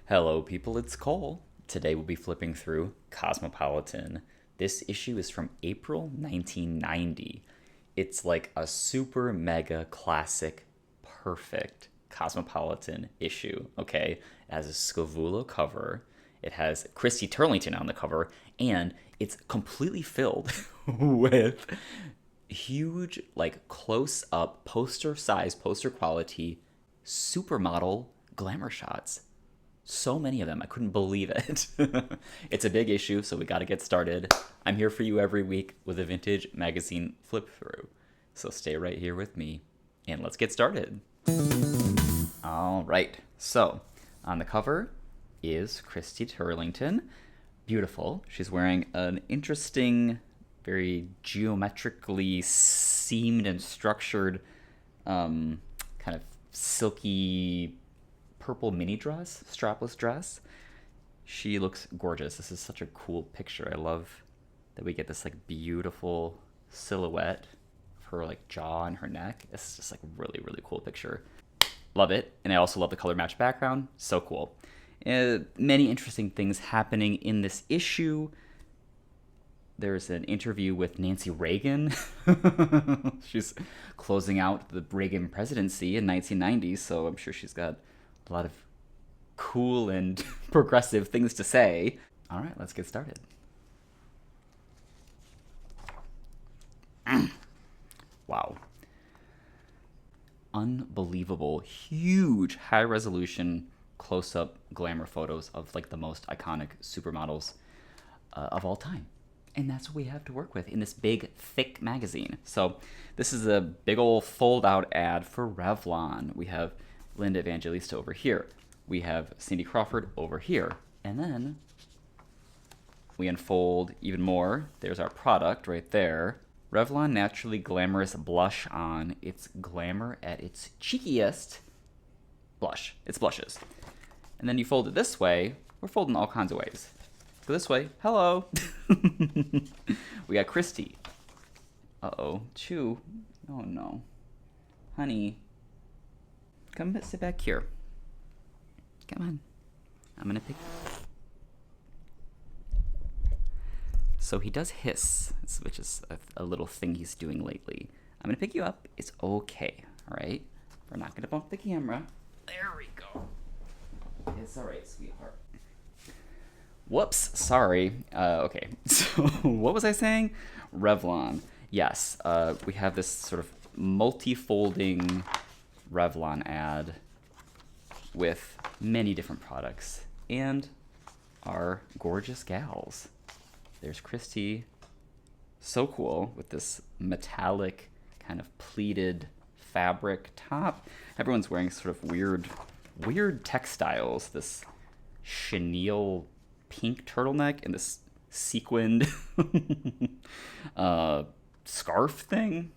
Hello, people, it's Cole. Today we'll be flipping through Cosmopolitan. This issue is from April 1990. It's like a super mega classic, perfect Cosmopolitan issue, okay? It has a Scavullo cover, it has Christy Turlington on the cover, and it's completely filled with huge, like close up, poster size, poster quality, supermodel glamour shots. So many of them. I couldn't believe it. It's a big issue, so we got to get started. I'm here for you every week with a vintage magazine flip through. So stay right here with me and let's get started. All right. So on the cover is Christy Turlington. Beautiful. She's wearing an interesting, very geometrically seamed and structured kind of silky purple mini dress, strapless dress. She looks gorgeous. This is such a cool picture. I love that we get this like beautiful silhouette of her like jaw and her neck. This is just like really, really cool picture. Love it. And I also love the color match background. So cool. Many interesting things happening in this issue. There's an interview with Nancy Reagan. She's closing out the Reagan presidency in 1990, so I'm sure she's got a lot of cool and progressive things to say. All right, let's get started. Wow. Unbelievable, huge, high-resolution, close-up glamour photos of like the most iconic supermodels of all time. And that's what we have to work with in this big, thick magazine. So this is a big old fold-out ad for Revlon. We have Linda Evangelista over here. We have Cindy Crawford over here. And then we unfold even more. There's our product right there. Revlon Naturally Glamorous Blush On. It's glamour at its cheekiest. Blush. It's blushes. And then you fold it this way. We're folding all kinds of ways. Go this way. Hello. We got Christy. Uh-oh. Chew. Oh, no. Honey. Come sit back here. Come on. I'm going to pick... So he does hiss, which is a little thing he's doing lately. I'm going to pick you up. It's okay, all right? We're not going to bump the camera. There we go. It's all right, sweetheart. Whoops, sorry. Okay, so what was I saying? Revlon. Yes, we have this sort of multi-folding Revlon ad with many different products and our gorgeous gals. There's Christy, so cool, with this metallic kind of pleated fabric top. Everyone's wearing sort of weird textiles, this chenille pink turtleneck and this sequined scarf thing.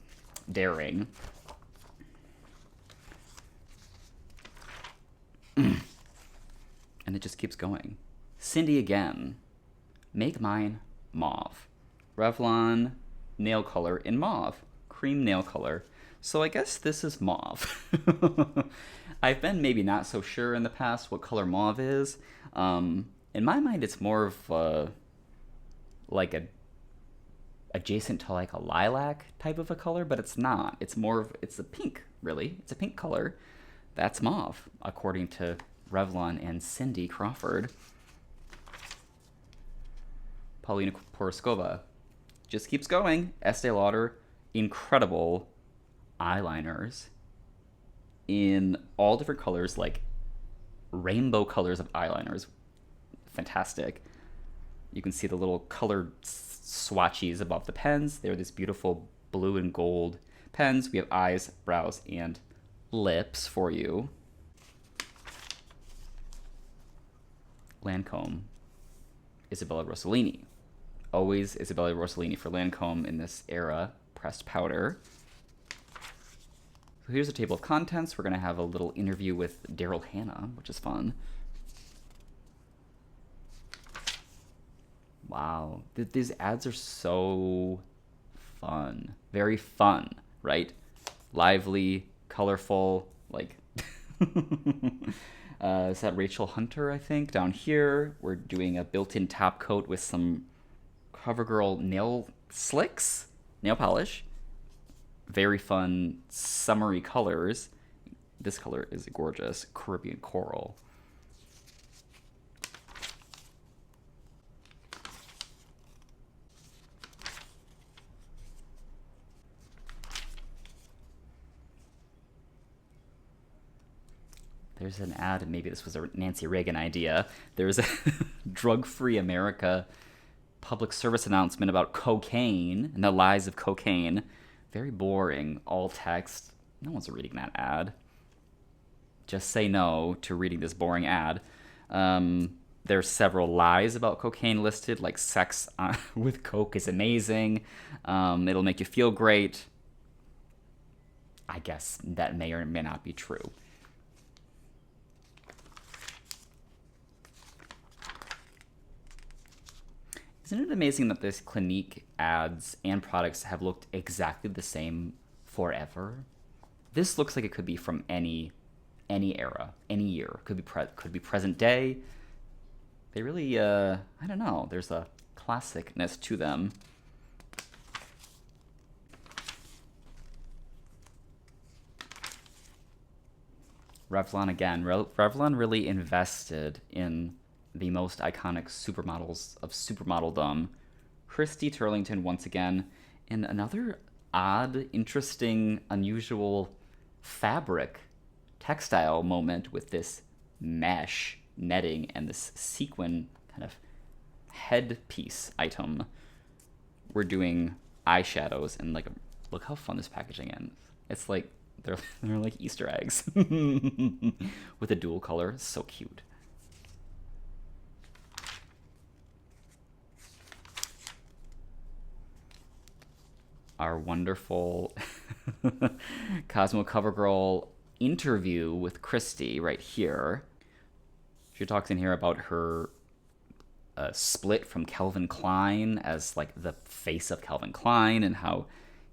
Daring. And it just keeps going. Cindy again. Make mine mauve. Revlon nail color in mauve. Cream nail color. So I guess this is mauve. I've been maybe not so sure in the past what color mauve is. In my mind, it's more of like a adjacent to like a lilac type of a color, but it's not. It's a pink, really. It's a pink color. That's mauve, according to Revlon and Cindy Crawford. Paulina Poroskova just keeps going. Estee Lauder, incredible eyeliners in all different colors, like rainbow colors of eyeliners. Fantastic. You can see the little colored swatches above the pens. They're these beautiful blue and gold pens. We have eyes, brows, and lips for you. Lancome, Isabella Rossellini. Always Isabella Rossellini for Lancome in this era. Pressed powder. So here's a table of contents. We're going to have a little interview with Daryl Hannah, which is fun. Wow. These ads are so fun. Very fun, right? Lively, colorful, like Is that Rachel Hunter, I think? Down here, we're doing a built-in top coat with some CoverGirl nail slicks, nail polish. Very fun, summery colors. This color is gorgeous, Caribbean coral. There's an ad, maybe this was a Nancy Reagan idea. There's a drug-free America public service announcement about cocaine and the lies of cocaine. Very boring, all text. No one's reading that ad. Just say no to reading this boring ad. There's several lies about cocaine listed, like sex with coke is amazing. It'll make you feel great. I guess that may or may not be true. Isn't it amazing that this Clinique ads and products have looked exactly the same forever? This looks like it could be from any era, any year. Could be present day. They really, I don't know. There's a classicness to them. Revlon again. Revlon really invested in the most iconic supermodels of supermodeldom. Christy Turlington once again, in another odd, interesting, unusual fabric textile moment with this mesh netting and this sequin kind of headpiece item. We're doing eyeshadows and look how fun this packaging is. It's like they're like Easter eggs with a dual color. So cute. Our wonderful Cosmo CoverGirl interview with Christy right here. She talks in here about her split from Calvin Klein as like the face of Calvin Klein and how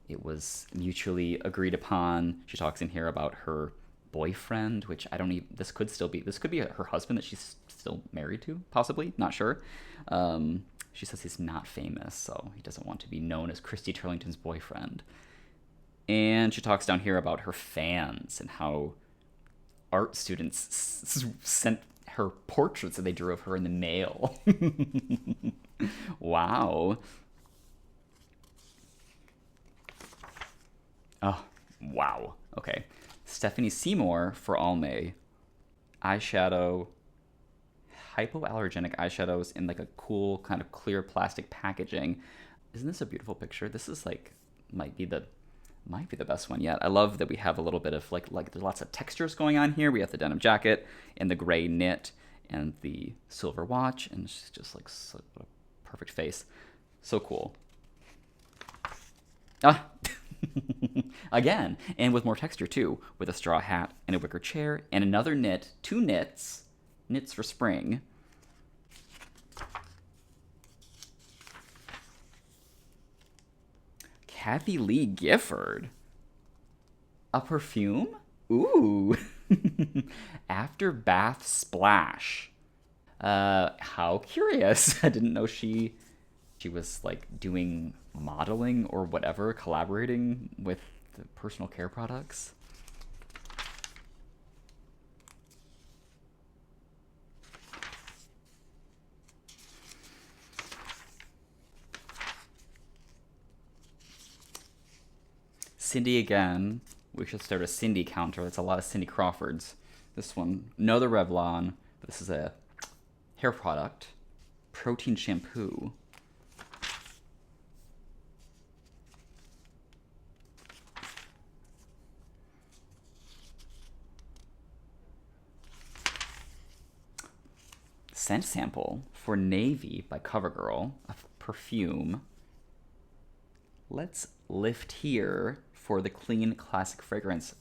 it was mutually agreed upon. She talks in here about her boyfriend, which I don't even, this could be her husband that she's still married to, possibly, not sure. She says he's not famous, so he doesn't want to be known as Christy Turlington's boyfriend. And she talks down here about her fans and how art students sent her portraits that they drew of her in the mail. Wow. Oh, wow. Okay. Stephanie Seymour for Almay. Eyeshadow. Hypoallergenic eyeshadows in like a cool kind of clear plastic packaging. Isn't this a beautiful picture? This is like might be the best one yet. I love that we have a little bit of like there's lots of textures going on here. We have the denim jacket and the gray knit and the silver watch, and she's just like so a perfect face. So cool. Ah. Again, and with more texture too, with a straw hat and a wicker chair and another knit, two knits for spring. Kathy Lee Gifford. A perfume? Ooh. After bath splash. How curious. I didn't know she was like doing modeling or whatever, collaborating with the personal care products. Cindy again. We should start a Cindy counter. That's a lot of Cindy Crawfords. This one, another Revlon. But this is a hair product. Protein shampoo. Scent sample for Navy by CoverGirl. A perfume. Let's lift here for the clean classic fragrance.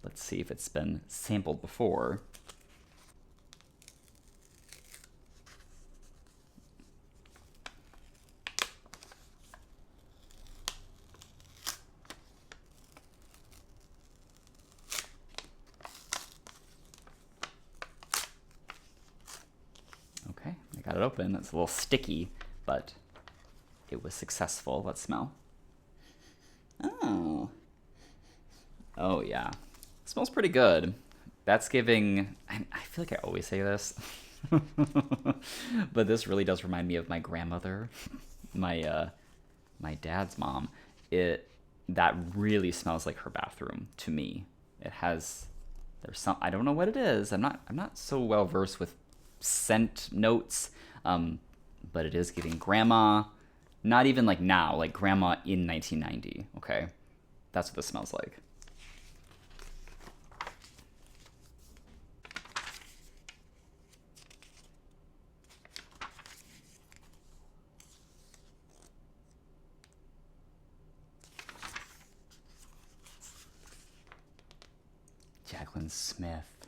Let's see if it's been sampled before. cut it open. It's a little sticky, but it was successful. Let's smell. Oh yeah. It smells pretty good. That's giving, I feel like I always say this, but this really does remind me of my grandmother, my dad's mom. That really smells like her bathroom to me. There's some, I don't know what it is. I'm not so well versed with scent notes, but it is giving grandma, not even like now, like grandma in 1990. Okay, that's what this smells like. Jaclyn Smith.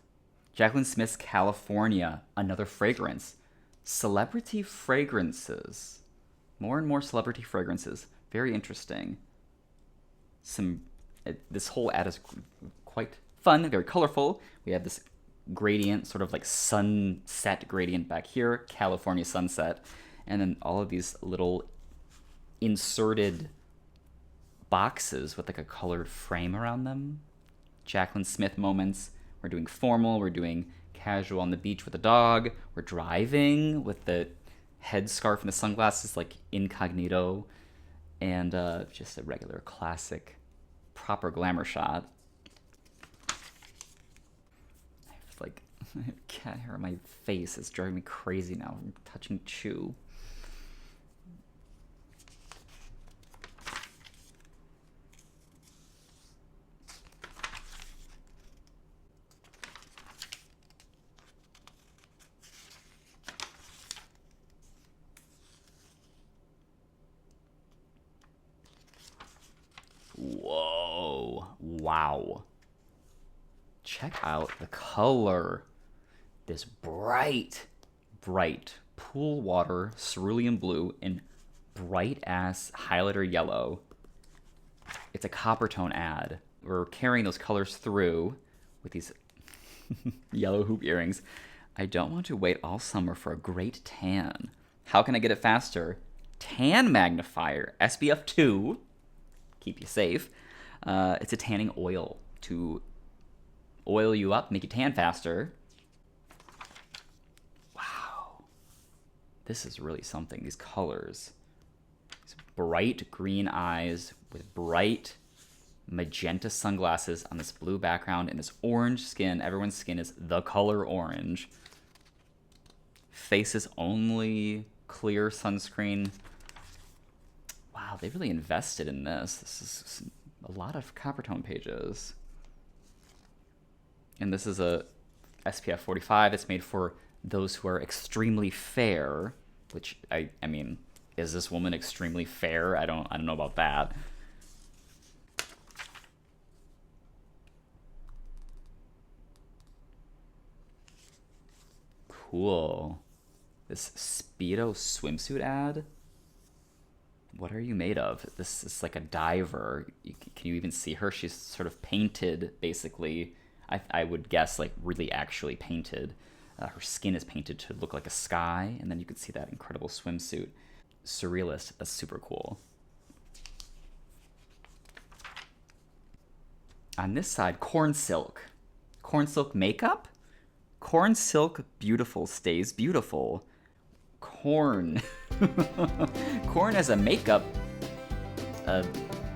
Jaclyn Smith's California, another fragrance. Celebrity fragrances. More and more celebrity fragrances. Very interesting. This whole ad is quite fun, very colorful. We have this gradient, sort of like sunset gradient back here, California sunset, and then all of these little inserted boxes with like a colored frame around them. Jaclyn Smith moments. We're doing formal, we're doing casual on the beach with a dog, we're driving with the headscarf and the sunglasses like incognito, and just a regular classic proper glamour shot. I have like cat hair on my face. It's driving me crazy now. I'm touching chew. Whoa. Wow. Check out the color. This bright pool water cerulean blue and bright ass highlighter yellow. It's a copper tone ad. We're carrying those colors through with these yellow hoop earrings. I don't want to wait all summer for a great tan. How can I get it faster? Tan magnifier, SPF 2. Keep you safe. It's a tanning oil to oil you up, make you tan faster. Wow. This is really something. These colors. These bright green eyes with bright magenta sunglasses on this blue background and this orange skin. Everyone's skin is the color orange. Faces only clear sunscreen. Wow, they really invested in this. This is a lot of copper tone pages. And this is a SPF 45. It's made for those who are extremely fair, which I mean, is this woman extremely fair? I don't know about that. Cool. This Speedo swimsuit ad? What are you made of? This is like a diver. Can you even see her? She's sort of painted, basically. I would guess, like, really actually painted. Her skin is painted to look like a sky, and then you could see that incredible swimsuit. Surrealist. That's super cool. On this side, corn silk. Corn silk makeup? Corn silk beautiful stays beautiful. Corn. Corn as a makeup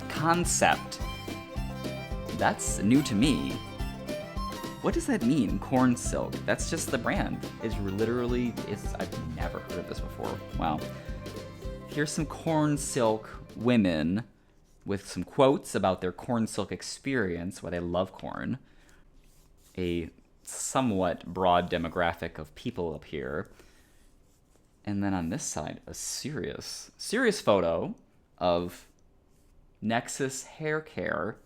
concept. That's new to me. What does that mean, corn silk? That's just the brand. It's literally, I've never heard of this before. Wow. Here's some corn silk women with some quotes about their corn silk experience, why they love corn. A somewhat broad demographic of people up here. And then on this side, a serious photo of Nexus hair care.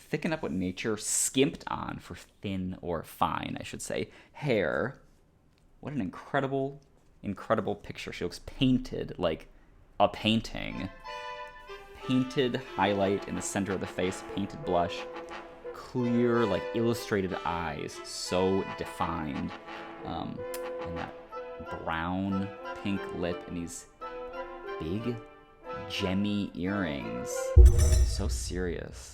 Thicken up what nature skimped on for thin or fine, I should say, hair. What an incredible picture. She looks painted like a painting. Painted highlight in the center of the face, painted blush. Clear, like illustrated eyes, so defined. And that brown pink lip and these big gemmy earrings. So serious.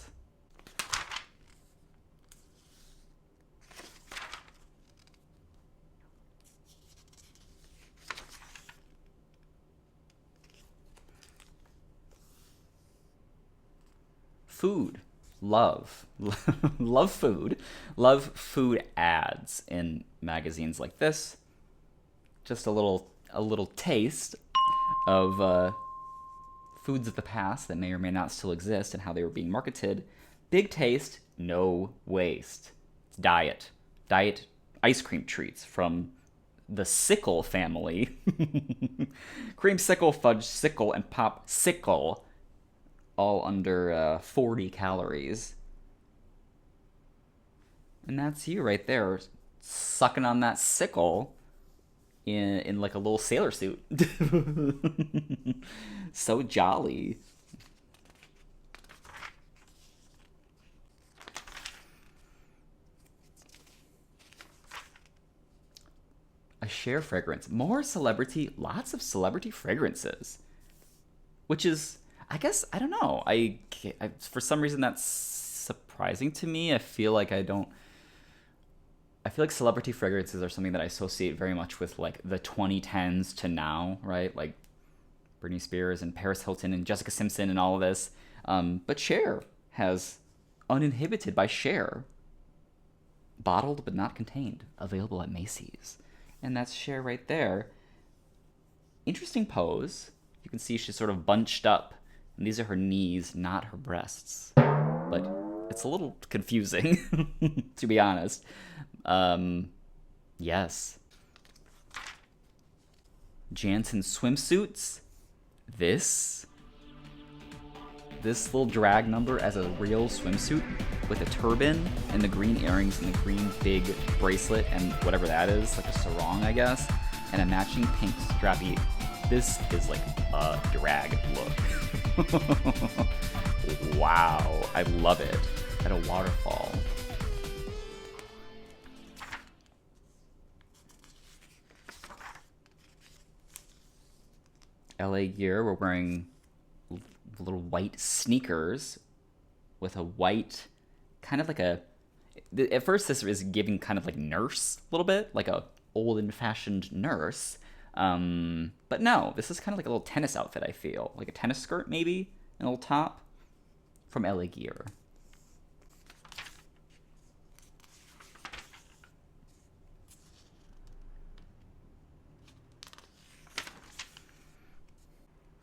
Food. Love. Love food. Love food ads in magazines like this. Just a little taste of foods of the past that may or may not still exist and how they were being marketed. Big taste, no waste. It's diet. Diet ice cream treats from the Sickle family. Creamsicle, fudgesicle, and popsicle. All under 40 calories. And that's you right there, sucking on that sickle in like a little sailor suit. So jolly. A Cher fragrance. More celebrity, lots of celebrity fragrances. Which is, I guess, I don't know. I for some reason that's surprising to me. I feel like celebrity fragrances are something that I associate very much with like the 2010s to now, right? Like Britney Spears and Paris Hilton and Jessica Simpson and all of this. But Cher has Uninhibited by Cher. Bottled but not contained. Available at Macy's. And that's Cher right there. Interesting pose. You can see she's sort of bunched up. And these are her knees, not her breasts. But it's a little confusing, to be honest. Yes. Jansen swimsuits. This little drag number as a real swimsuit with a turban and the green earrings and the green big bracelet and whatever that is, like a sarong, I guess, and a matching pink strappy. This is like a drag look. Wow, I love it. At a waterfall. LA gear, we're wearing little white sneakers with a white, kind of like a, at first this is giving kind of like nurse a little bit, like a old-fashioned nurse. But no, this is kind of like a little tennis outfit, I feel. Like a tennis skirt, maybe? And a little top from LA Gear.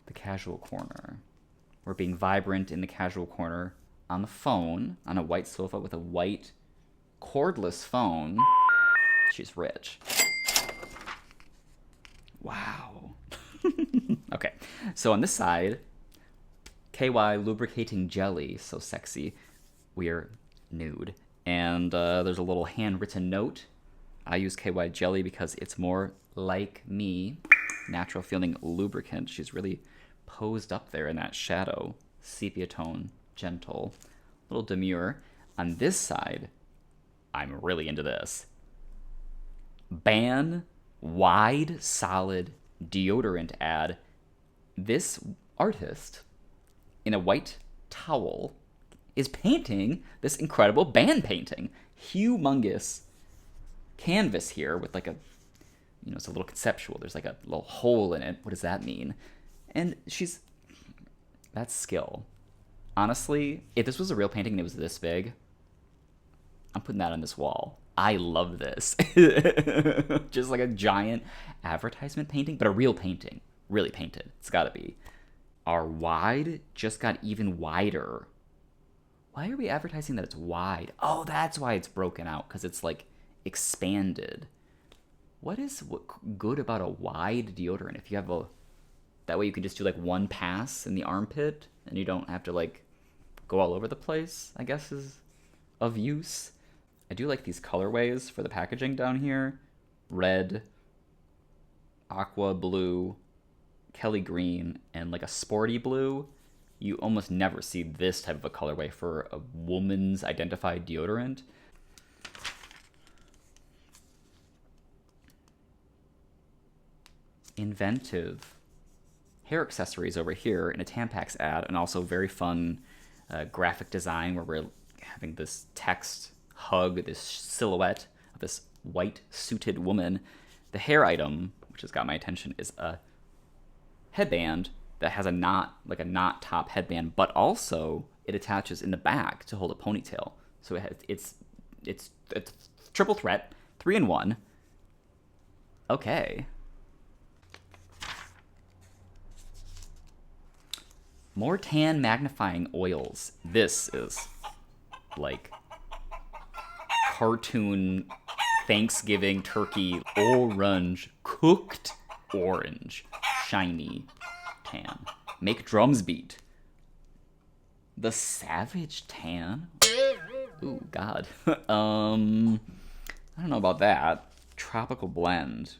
The casual corner. We're being vibrant in the casual corner on the phone, on a white sofa with a white cordless phone. She's rich. Wow. Okay, so on this side, KY lubricating jelly, so sexy. We're nude. And there's a little handwritten note. I use KY jelly because it's more like me. Natural feeling lubricant. She's really posed up there in that shadow. Sepia tone, gentle, little demure. On this side, I'm really into this. Ban wide solid deodorant ad. This artist in a white towel is painting this incredible band painting. Humongous canvas here with like a, you know, it's a little conceptual. There's like a little hole in it. What does that mean? And that's skill. Honestly, if this was a real painting and it was this big, I'm putting that on this wall. I love this. Just like a giant advertisement painting, but a real painting. Really painted. It's gotta be. Our wide just got even wider. Why are we advertising that it's wide? Oh, that's why it's broken out, because it's like expanded. What good about a wide deodorant? If you have that way you can just do like one pass in the armpit and you don't have to like go all over the place, I guess is of use. I do like these colorways for the packaging down here. Red, aqua blue, Kelly green, and like a sporty blue. You almost never see this type of a colorway for a woman's identified deodorant. inventive hair accessories over here in a Tampax ad, and also very fun graphic design where we're having this text hug, this silhouette of this white suited woman. The hair item, which has got my attention, is a headband that has a knot, like a knot top headband, but also it attaches in the back to hold a ponytail. So it's triple threat, 3-in-1. Okay. More tan magnifying oils. This is like cartoon Thanksgiving turkey orange, cooked orange, shiny tan. Make drums beat. The Savage Tan? Ooh, God. I don't know about that. Tropical Blend.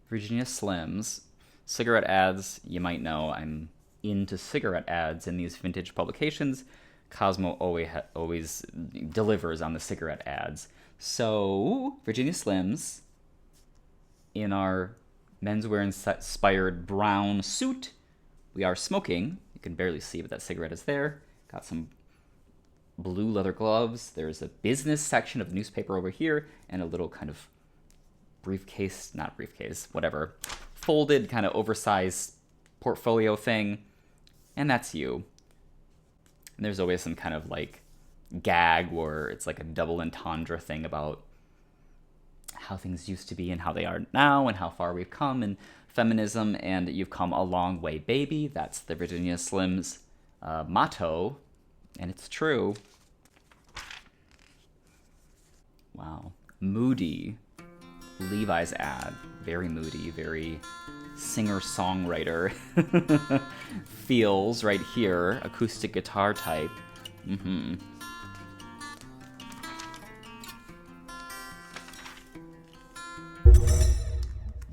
Virginia Slims. Cigarette ads, you might know I'm into cigarette ads in these vintage publications. Cosmo always delivers on the cigarette ads. So, Virginia Slims, in our menswear-inspired brown suit, we are smoking. You can barely see, but that cigarette is there. Got some blue leather gloves. There's a business section of the newspaper over here, and a little kind of not briefcase, whatever, folded kind of oversized portfolio thing. And that's you. And there's always some kind of like gag where it's like a double entendre thing about how things used to be and how they are now and how far we've come in feminism, and you've come a long way, baby. That's the Virginia Slims motto, and it's true. Wow. Moody. Levi's ad. Very moody, very singer-songwriter feels right here. Acoustic guitar type.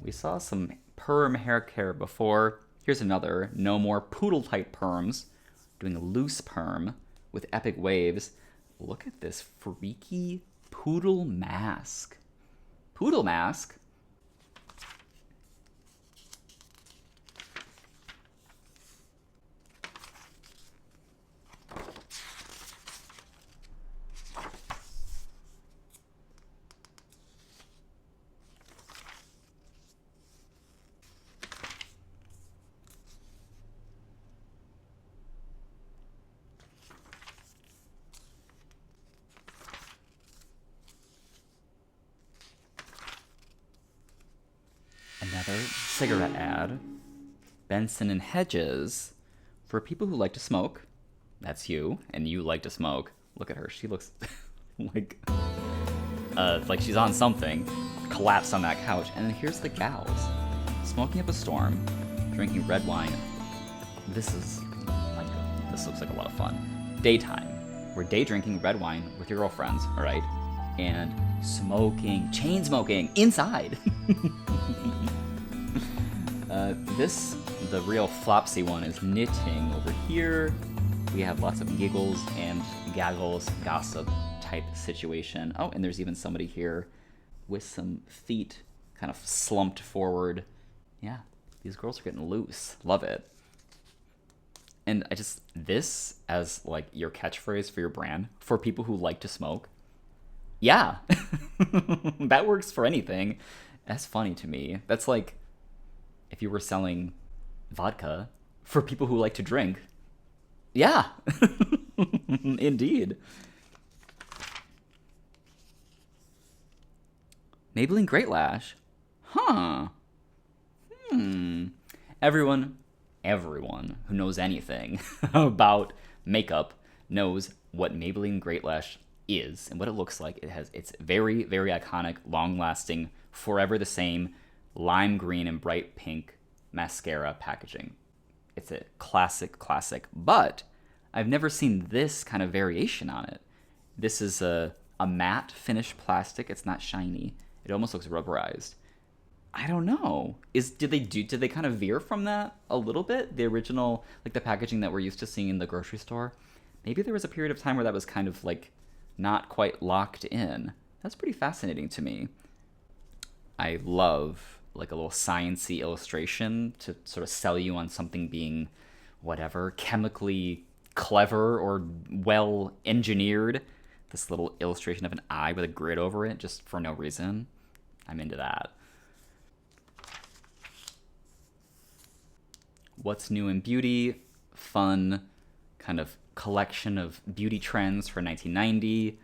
We saw some perm hair care before. Here's another. No more poodle type perms. Doing a loose perm with epic waves. Look at this freaky poodle mask. Poodle mask? Another cigarette ad. Benson and Hedges. For people who like to smoke. That's you, and you like to smoke. Look at her. She looks like she's on something. Collapsed on that couch. And then here's the gals. Smoking up a storm. Drinking red wine. This looks like a lot of fun. Daytime. We're day drinking red wine with your girlfriends, alright? And smoking, chain smoking, inside. The real flopsy one is knitting. Over here, we have lots of giggles and gaggles, gossip type situation. Oh, and there's even somebody here with some feet kind of slumped forward. Yeah, these girls are getting loose. Love it. And this as like your catchphrase for your brand, for people who like to smoke. Yeah, that works for anything. That's funny to me. That's like if you were selling vodka for people who like to drink. Yeah, indeed. Maybelline Great Lash. Huh. Everyone who knows anything about makeup knows what Maybelline Great Lash is and what it looks like. It's very, very iconic, long-lasting, forever the same, lime green and bright pink mascara packaging. It's a classic, but I've never seen this kind of variation on it. This is a matte finish plastic. It's not shiny. It almost looks rubberized. I don't know. Did they kind of veer from that a little bit? The original, like the packaging that we're used to seeing in the grocery store. Maybe there was a period of time where that was kind of like not quite locked in. That's pretty fascinating to me. I love like a little sciencey illustration to sort of sell you on something being whatever chemically clever or well engineered. This little illustration of an eye with a grid over it just for no reason. I'm into that. What's new in beauty? Fun kind of collection of beauty trends for 1990.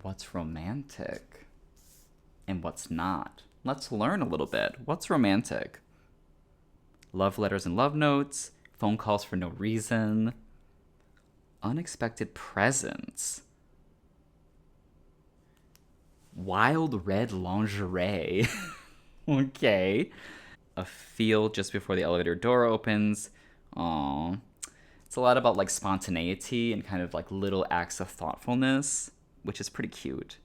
What's romantic and what's not? Let's learn a little bit. What's romantic? Love letters and love notes, phone calls for no reason, unexpected presents, wild red lingerie. Okay. A feel just before the elevator door opens. Aww. It's a lot about like spontaneity and kind of like little acts of thoughtfulness, which is pretty cute.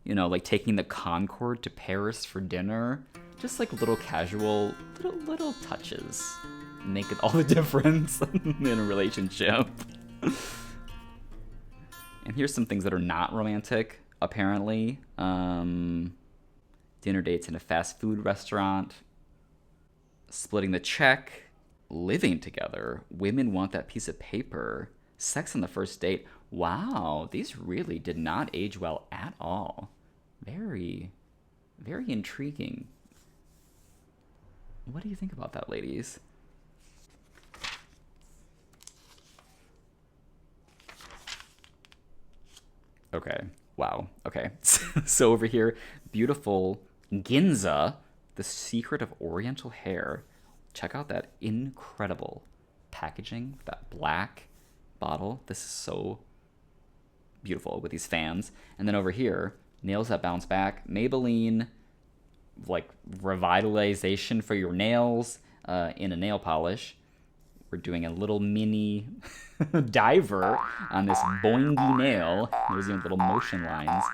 You know, like taking the Concorde to Paris for dinner. Just like little casual, little touches make it all the difference in a relationship. And here's some things that are not romantic, apparently. Dinner dates in a fast food restaurant. Splitting the check. Living together. Women want that piece of paper. Sex on the first date. Wow, these really did not age well at all. Very, very intriguing. What do you think about that, ladies? Okay. Wow. Okay. So over here, beautiful Ginza, the secret of Oriental hair. Check out that incredible packaging, that black bottle. This is so beautiful with these fans. And then over here, nails that bounce back. Maybelline, like revitalization for your nails in a nail polish. We're doing a little mini diver on this boingy nail. There's even little motion lines.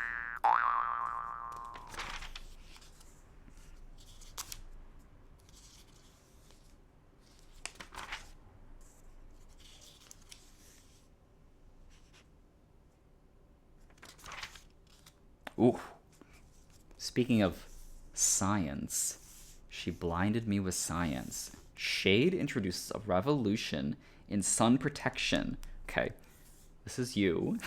Ooh. Speaking of science, she blinded me with science. Shade introduces a revolution in sun protection. Okay, this is you.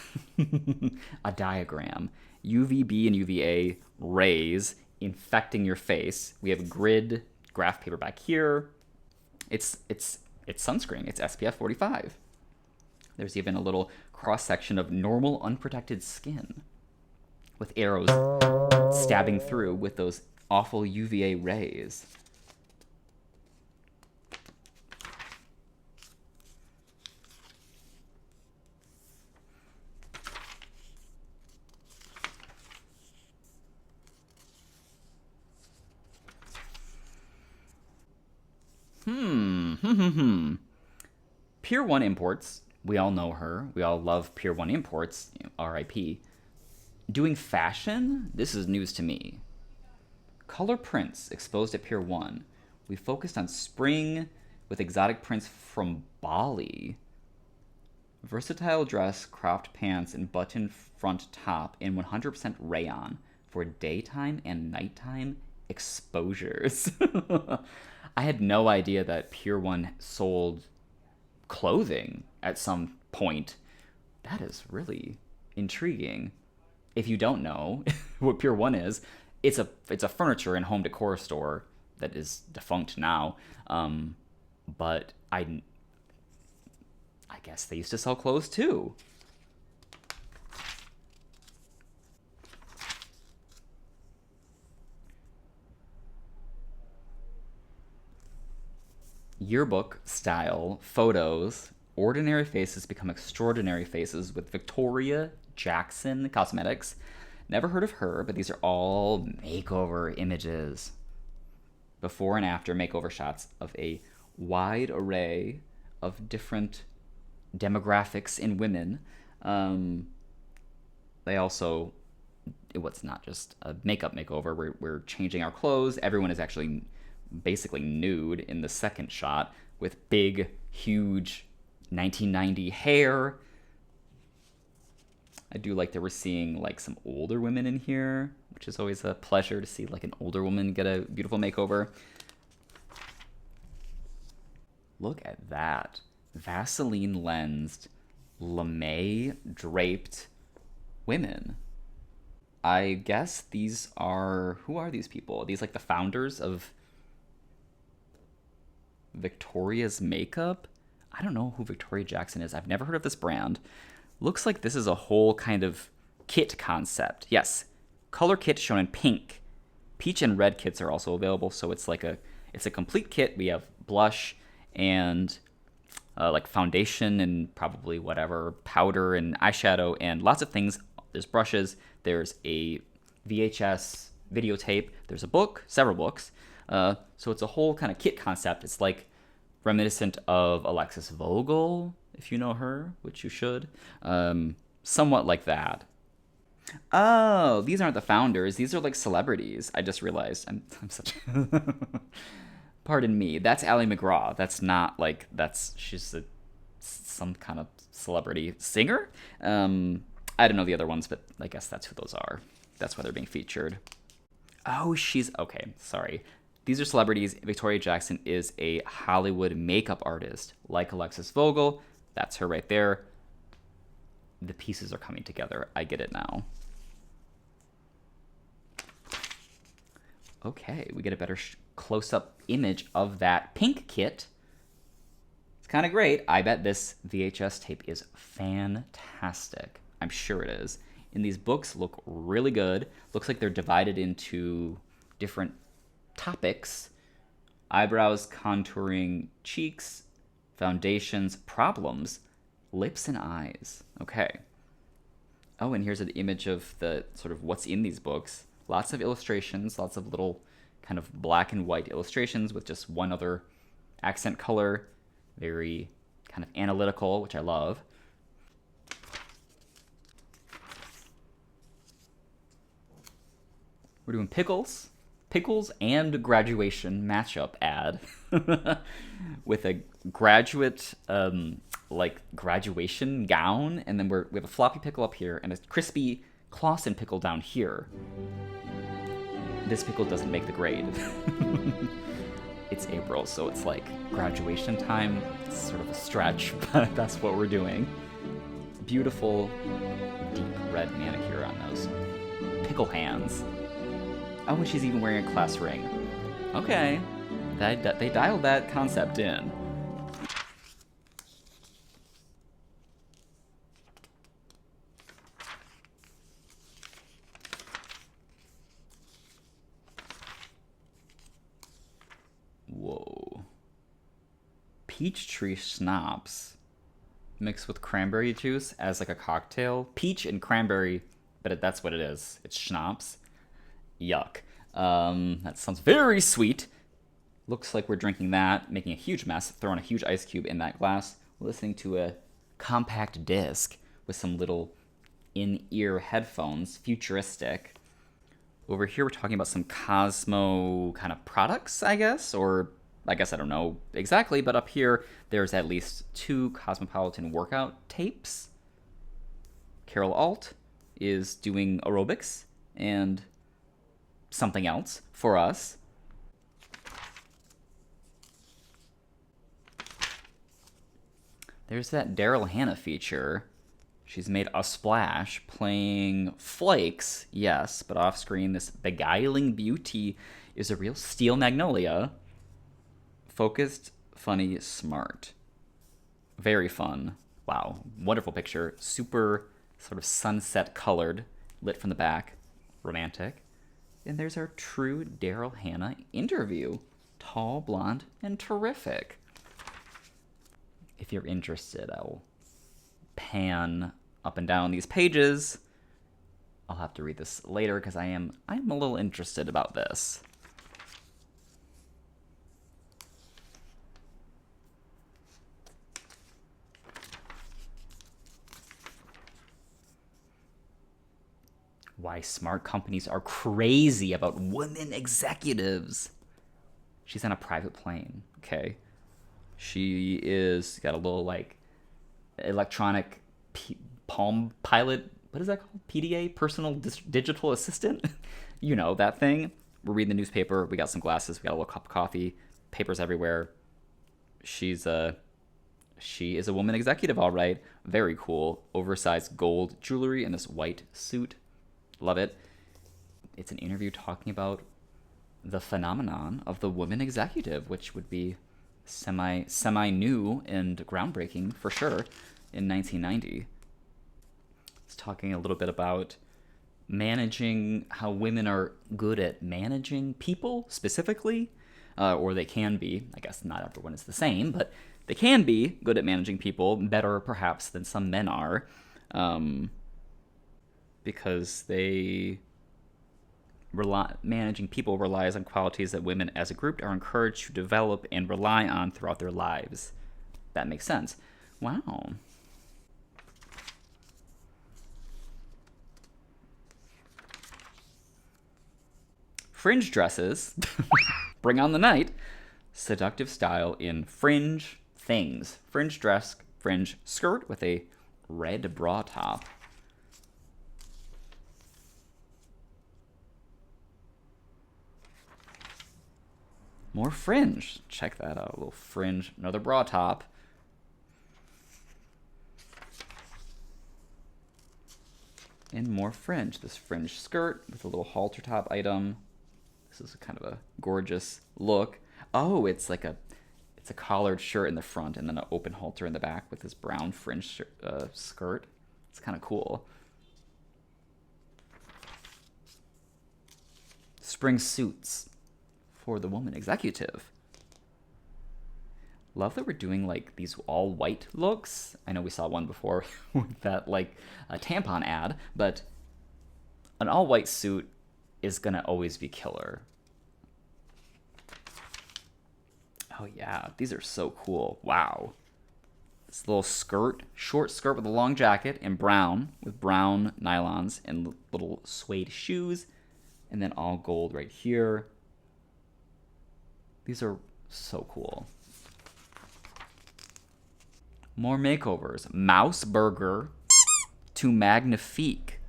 A diagram. UVB and UVA rays infecting your face. We have grid graph paper back here. It's sunscreen. It's SPF 45. There's even a little cross section of normal unprotected skin with arrows stabbing through with those awful UVA rays. Pier 1 Imports. We all know her. We all love Pier 1 Imports. RIP. Doing fashion? This is news to me. Color prints exposed at Pier 1. We focused on spring with exotic prints from Bali. Versatile dress, cropped pants, and button front top in 100% rayon for daytime and nighttime exposures. I had no idea that Pier 1 sold clothing at some point. That is really intriguing. If you don't know what Pier 1 is, it's a furniture and home decor store that is defunct now. But I guess they used to sell clothes too. Yearbook style photos. Ordinary faces become extraordinary faces with Victoria Jackson Cosmetics. Never heard of her, but these are all makeover images. Before and after makeover shots of a wide array of different demographics in women. They also, what's not just a makeup makeover, we're changing our clothes. Everyone is actually basically nude in the second shot with big, huge 1990 hair. I do like that we're seeing like some older women in here, which is always a pleasure to see like an older woman get a beautiful makeover. Look at that. Vaseline lensed, lame draped women. I guess these are, who are these people? Are these like the founders of Victoria's Makeup? I don't know who Victoria Jackson is. I've never heard of this brand. Looks like this is a whole kind of kit concept. Yes, color kit shown in pink. Peach and red kits are also available, so it's a complete kit. We have blush and like foundation and probably whatever, powder and eyeshadow and lots of things. There's brushes. There's a VHS videotape. There's a book, several books. So it's a whole kind of kit concept. It's like reminiscent of Alexis Vogel, if you know her, which you should. Somewhat like that. Oh, these aren't the founders. These are like celebrities. I just realized. I'm such... Pardon me. That's Ally McGraw. That's not like... She's some kind of celebrity singer. I don't know the other ones, but I guess that's who those are. That's why they're being featured. Oh, she's... Okay, sorry. These are celebrities. Victoria Jackson is a Hollywood makeup artist, like Alexis Vogel. That's her right there. The pieces are coming together. I get it now. Okay, we get a better close-up image of that pink kit. It's kind of great. I bet this VHS tape is fantastic. I'm sure it is. And these books look really good. Looks like they're divided into different topics: eyebrows, contouring, cheeks, foundations, problems, lips, and eyes. Okay. Oh, and here's an image of the sort of what's in these books. Lots of illustrations, lots of little kind of black and white illustrations with just one other accent color. Very kind of analytical, which I love. We're doing pickles. Pickles and graduation matchup ad with a graduate like graduation gown, and then we have a floppy pickle up here and a crispy Clausen pickle down here. This pickle doesn't make the grade. It's April, so it's like graduation time. It's sort of a stretch, but that's what we're doing. Beautiful deep red manicure on those pickle hands. Oh, and she's even wearing a class ring. Okay. They dialed that concept in. Whoa. Peachtree schnapps mixed with cranberry juice as like a cocktail. Peach and cranberry, but that's what it is. It's schnapps. Yuck. That sounds very sweet. Looks like we're drinking that, making a huge mess, throwing a huge ice cube in that glass, listening to a compact disc with some little in-ear headphones, futuristic. Over here, we're talking about some Cosmo kind of products, I guess, or I guess I don't know exactly, but up here, there's at least 2 Cosmopolitan workout tapes. Carol Alt is doing aerobics, and something else for us. There's that Daryl Hannah feature. She's made a splash playing Flakes, yes, but off screen this beguiling beauty is a real steel magnolia. Focused, funny, smart. Very fun. Wow, wonderful picture. Super sort of sunset colored, lit from the back. Romantic. And there's our true Daryl Hannah interview. Tall, blonde, and terrific. If you're interested, I'll pan up and down these pages. I'll have to read this later because I'm a little interested about this. Why smart companies are crazy about women executives. She's on a private plane. Okay. She is got a little like electronic Palm Pilot. What is that called? PDA, personal digital assistant. You know that thing. We're reading the newspaper. We got some glasses. We got a little cup of coffee. Papers everywhere. She is a woman executive, all right. Very cool. Oversized gold jewelry and this white suit. Love it. It's an interview talking about the phenomenon of the woman executive, which would be semi new and groundbreaking for sure in 1990. It's talking a little bit about managing, how women are good at managing people specifically, or they can be. I guess not everyone is the same, but they can be good at managing people better perhaps than some men are, because managing people relies on qualities that women as a group are encouraged to develop and rely on throughout their lives. That makes sense. Wow. Fringe dresses. Bring on the night. Seductive style in fringe things. Fringe dress, fringe skirt with a red bra top. More fringe. Check that out. A little fringe. Another bra top. And more fringe. This fringe skirt with a little halter top item. This is kind of a gorgeous look. Oh, it's a collared shirt in the front and then an open halter in the back with this brown fringe skirt. It's kind of cool. Spring suits for the woman executive. Love that we're doing like these all white looks. I know we saw one before with that like a tampon ad, but an all white suit is gonna always be killer. Oh yeah, these are so cool. Wow. This little skirt, short skirt with a long jacket in brown with brown nylons and little suede shoes, and then all gold right here. These are so cool. More makeovers. Mouse burger to magnifique.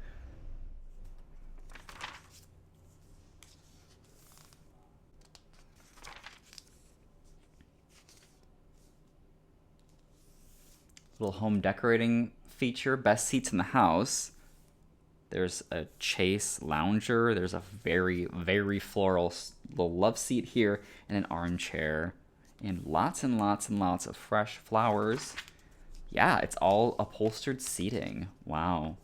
Little home decorating feature. Best seats in the house. There's a Chase lounger. There's a very, very floral little love seat here and an armchair. And lots of fresh flowers. Yeah, it's all upholstered seating. Wow.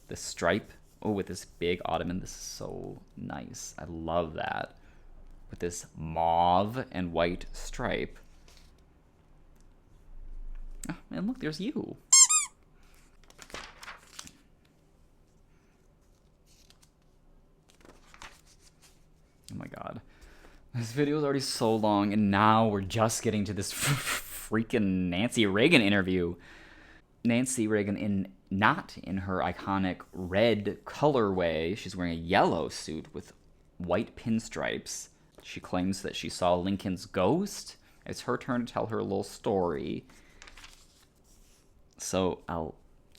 The stripe. Oh, with this big ottoman. This is so nice. I love that. With this mauve and white stripe. Oh, and look, there's you. Oh my god. This video is already so long, and now we're just getting to this freaking Nancy Reagan interview. Nancy Reagan not in her iconic red colorway. She's wearing a yellow suit with white pinstripes. She claims that she saw Lincoln's ghost. It's her turn to tell her little story. So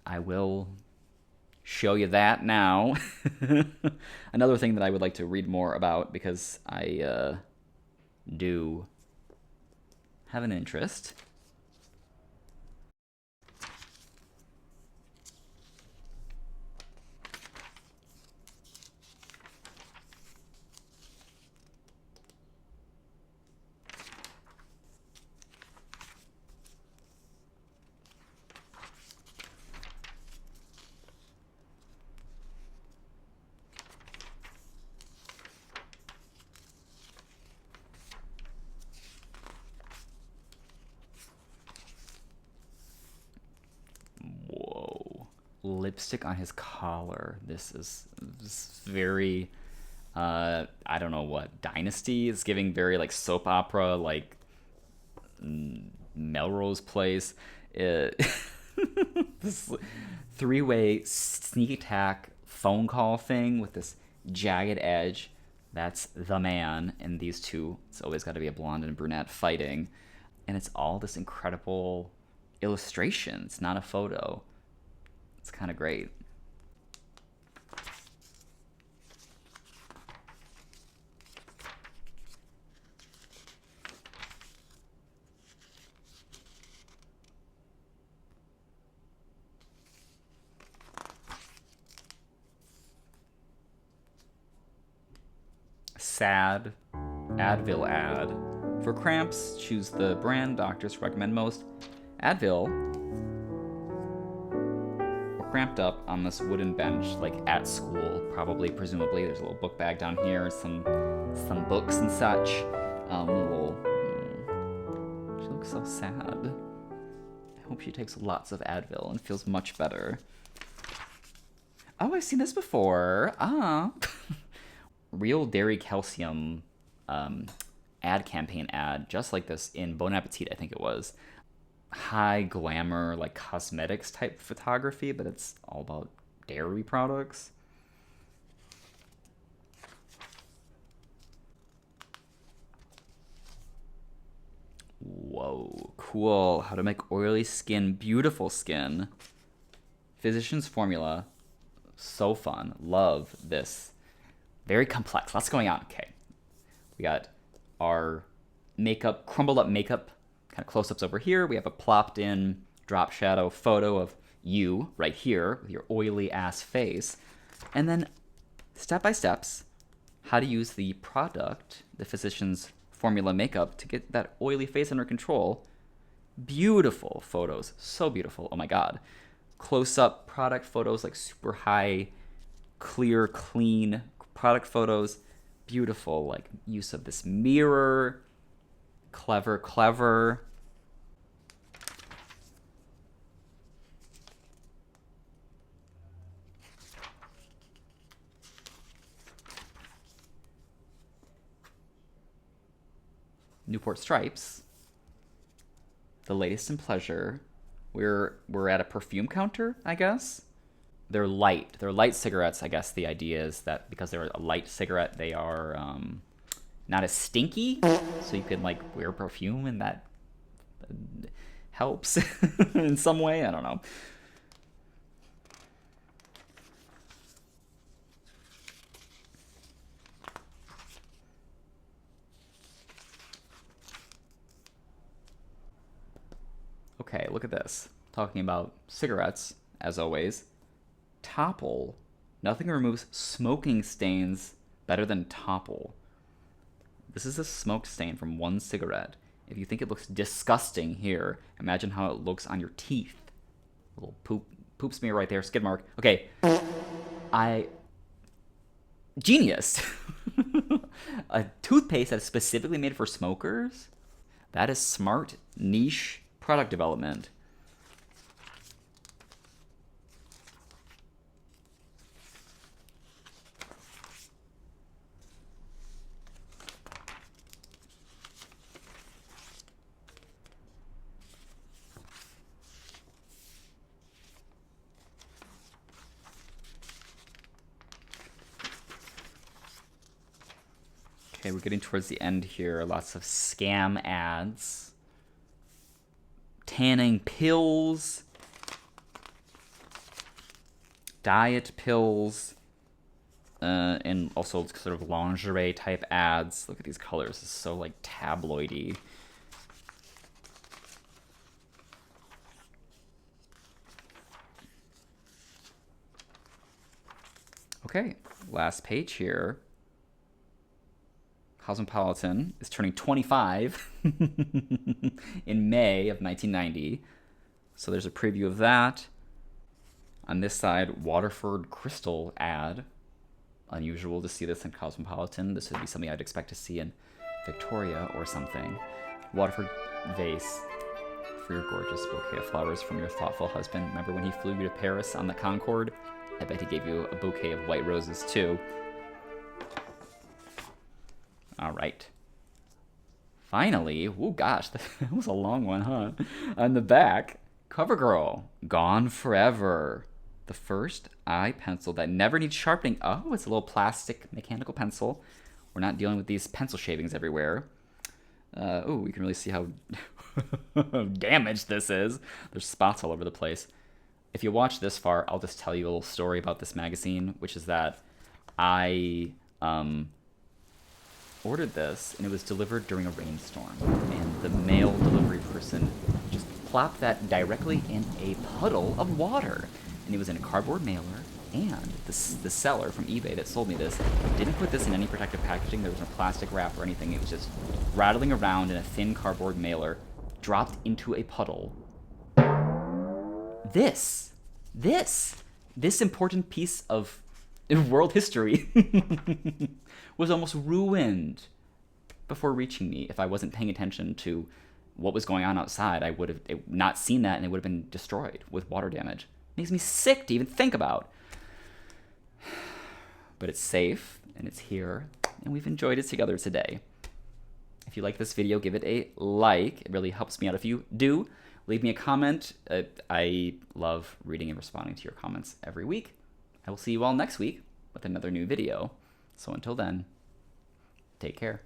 I will show you that now. Another thing that I would like to read more about, because I do have an interest. Lipstick on his collar. This is very I don't know what Dynasty. It's giving very like soap opera, like Melrose Place. This three-way sneak attack phone call thing with this jagged edge. That's the man. And these two, it's always got to be a blonde and a brunette fighting. And it's all this incredible illustration. It's not a photo. It's kind of great. Sad Advil ad. For cramps, choose the brand doctors recommend most. Advil. We're cramped up on this wooden bench, like at school, probably, presumably. There's a little book bag down here, some books and such. She looks so sad. I hope she takes lots of Advil and feels much better. Oh, I've seen this before. Real Dairy Calcium ad campaign ad, just like this in Bon Appetit, I think it was. High glamour, like cosmetics type photography, but it's all about dairy products. Whoa, cool. How to make oily skin beautiful skin. Physician's formula. So fun. Love this. Very complex. Lots going on. Okay. We got our makeup, crumbled up makeup, kind of close-ups over here. We have a plopped in drop shadow photo of you right here with your oily ass face. And then step-by-steps, how to use the product, the Physician's Formula makeup, to get that oily face under control. Beautiful photos. So beautiful. Oh my God. Close-up product photos, like super high, clear, clean product photos. Beautiful, like, use of this mirror. Clever. Newport Stripes. The latest in pleasure. We're at a perfume counter, I guess. They're light. They're light cigarettes. I guess the idea is that because they're a light cigarette, they are not as stinky. So you can like wear perfume, and that helps in some way. I don't know. Okay, look at this. Talking about cigarettes, as always. Topple. Nothing removes smoking stains better than Topple. This is a smoke stain from one cigarette. If you think it looks disgusting here, imagine how it looks on your teeth. A little poop smear right there, skid mark. Okay. Genius. A toothpaste that's specifically made for smokers? That is smart, niche product development. Okay, we're getting towards the end here. Lots of scam ads. Tanning pills. Diet pills. And also sort of lingerie type ads. Look at these colors. It's so like tabloidy. Okay, last page here. Cosmopolitan is turning 25 in May of 1990. So there's a preview of that. On this side, Waterford Crystal ad. Unusual to see this in Cosmopolitan. This would be something I'd expect to see in Victoria or something. Waterford vase for your gorgeous bouquet of flowers from your thoughtful husband. Remember when he flew you to Paris on the Concorde? I bet he gave you a bouquet of white roses too. All right. Finally, oh gosh, that was a long one, huh? On the back, CoverGirl, Gone Forever. the first eye pencil that never needs sharpening. Oh, it's a little plastic mechanical pencil. We're not dealing with these pencil shavings everywhere. Oh, you can really see how damaged this is. There's spots all over the place. If you watch this far, I'll just tell you a little story about this magazine, which is that I ordered this, and it was delivered during a rainstorm, and the mail delivery person just plopped that directly in a puddle of water, and it was in a cardboard mailer, and the seller from eBay that sold me this didn't put this in any protective packaging. There was no plastic wrap or anything. It was just rattling around in a thin cardboard mailer, dropped into a puddle. This important piece of world history was almost ruined before reaching me. If I wasn't paying attention to what was going on outside, I would have not seen that, and it would have been destroyed with water damage. Makes me sick to even think about. But it's safe, and it's here, and we've enjoyed it together today. If you like this video, give it a like. It really helps me out if you do. Leave me a comment. I love reading and responding to your comments every week. I will see you all next week with another new video. So until then, take care.